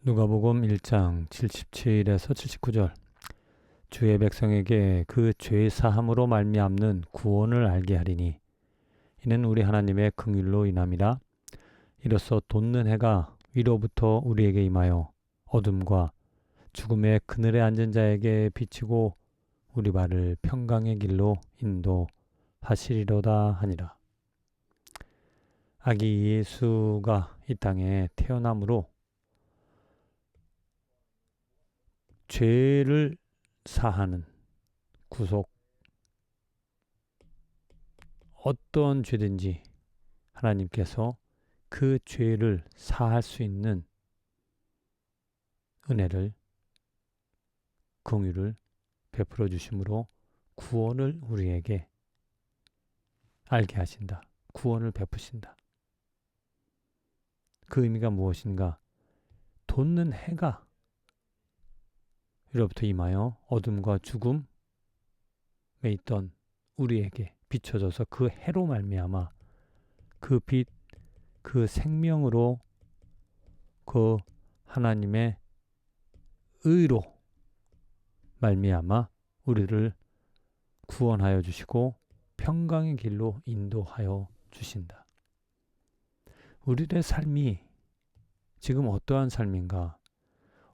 누가복음 1장 77에서 79절. 주의 백성에게 그 죄 사함으로 말미암는 구원을 알게 하리니 이는 우리 하나님의 긍휼로 인함이라. 이로써 돋는 해가 위로부터 우리에게 임하여 어둠과 죽음의 그늘에 앉은 자에게 비치고 우리 발을 평강의 길로 인도하시리로다 하니라. 아기 예수가 이 땅에 태어남으로 죄를 사하는 구속, 어떤 죄든지 하나님께서 그 죄를 사할 수 있는 은혜를, 긍휼을 베풀어 주심으로 구원을 우리에게 알게 하신다. 구원을 베푸신다. 그 의미가 무엇인가? 돋는 해가 위로부터 임하여 어둠과 죽음에 있던 우리에게 비춰져서 그 해로 말미암아 그 빛, 그 생명으로 그 하나님의 의로 말미암아 우리를 구원하여 주시고 평강의 길로 인도하여 주신다. 우리의 삶이 지금 어떠한 삶인가?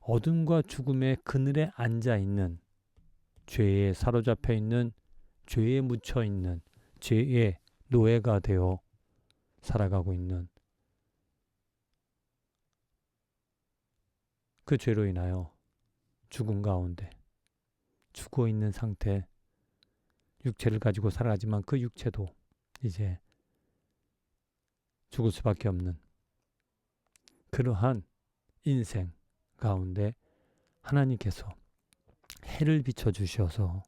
어둠과 죽음의 그늘에 앉아 있는, 죄에 사로잡혀 있는, 죄에 묻혀 있는, 죄의 노예가 되어 살아가고 있는 그 죄로 인하여 죽음 가운데 죽어 있는 상태, 육체를 가지고 살아가지만 그 육체도 이제 죽을 수밖에 없는 그러한 인생 가운데 하나님께서 해를 비춰 주셔서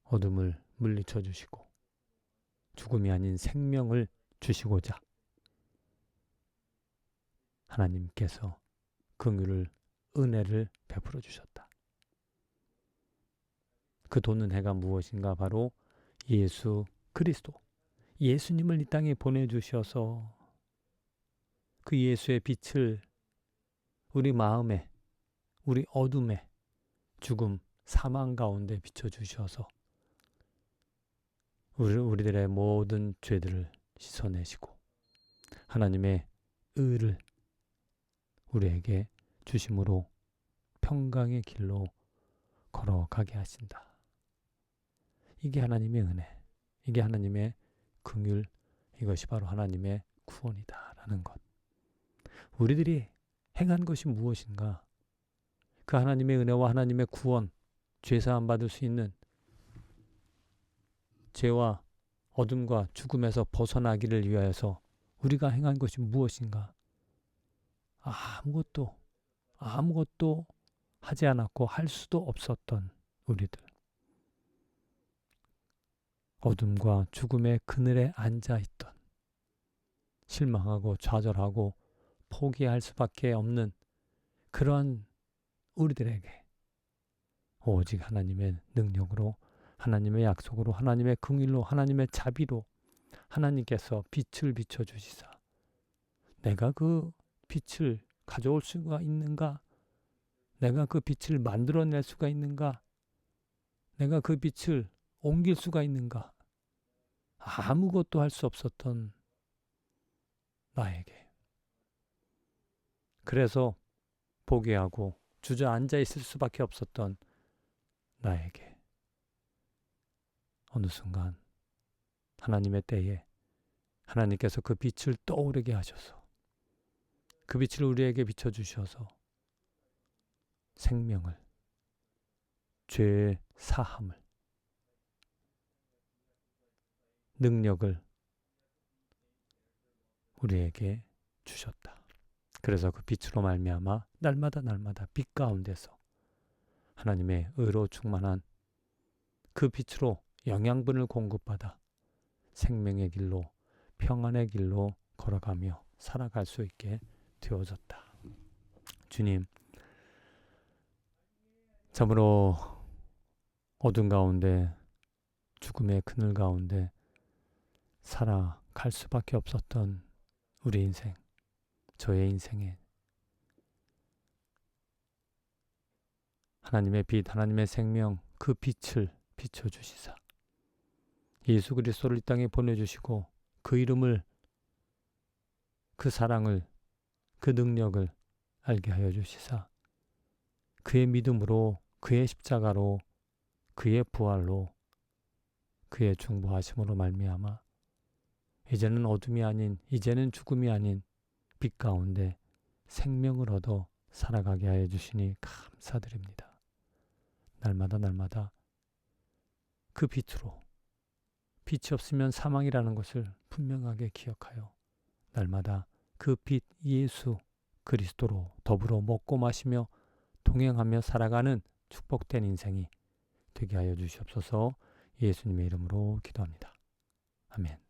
어둠을 물리쳐 주시고 죽음이 아닌 생명을 주시고자 하나님께서 긍휼을, 은혜를 베풀어 주셨다. 그 돋는 해가 무엇인가? 바로 예수 그리스도, 예수님을 이 땅에 보내주셔서 그 예수의 빛을 우리 마음에, 우리 어둠에, 죽음, 사망 가운데 비춰주셔서 우리들의 모든 죄들을 씻어내시고 하나님의 의를 우리에게 주심으로 평강의 길로 걸어가게 하신다. 이게 하나님의 은혜, 이게 하나님의 긍휼, 이것이 바로 하나님의 구원이다라는 것. 우리들이 행한 것이 무엇인가? 그 하나님의 은혜와 하나님의 구원, 죄사함 받을 수 있는, 죄와 어둠과 죽음에서 벗어나기를 위하여서 우리가 행한 것이 무엇인가? 아무것도 하지 않았고 할 수도 없었던 우리들. 어둠과 죽음의 그늘에 앉아있던, 실망하고 좌절하고 포기할 수밖에 없는 그러한 우리들에게 오직 하나님의 능력으로, 하나님의 약속으로, 하나님의 긍휼로, 하나님의 자비로 하나님께서 빛을 비춰주시사 내가 그 빛을 가져올 수가 있는가? 내가 그 빛을 만들어낼 수가 있는가? 내가 그 빛을 옮길 수가 있는가? 아무것도 할 수 없었던 나에게, 그래서 포기하고 주저앉아 있을 수밖에 없었던 나에게 어느 순간 하나님의 때에 하나님께서 그 빛을 떠오르게 하셔서 그 빛을 우리에게 비춰주셔서 생명을, 죄의 사함을, 능력을 우리에게 주셨다. 그래서 그 빛으로 말미암아 날마다 빛 가운데서 하나님의 의로 충만한 그 빛으로 영양분을 공급받아 생명의 길로, 평안의 길로 걸어가며 살아갈 수 있게 되어졌다. 주님, 참으로 어둠 가운데, 죽음의 그늘 가운데 살아갈 수밖에 없었던 우리 인생, 저의 인생에 하나님의 빛, 하나님의 생명, 그 빛을 비춰주시사 예수 그리스도를 이 땅에 보내주시고 그 이름을, 그 사랑을, 그 능력을 알게 하여 주시사 그의 믿음으로, 그의 십자가로, 그의 부활로, 그의 중보하심으로 말미암아 이제는 어둠이 아닌, 이제는 죽음이 아닌 빛 가운데 생명을 얻어 살아가게 하여 주시니 감사드립니다. 날마다 그 빛으로, 빛이 없으면 사망이라는 것을 분명하게 기억하여 날마다 그 빛 예수 그리스도로 더불어 먹고 마시며 동행하며 살아가는 축복된 인생이 되게 하여 주시옵소서. 예수님의 이름으로 기도합니다. 아멘.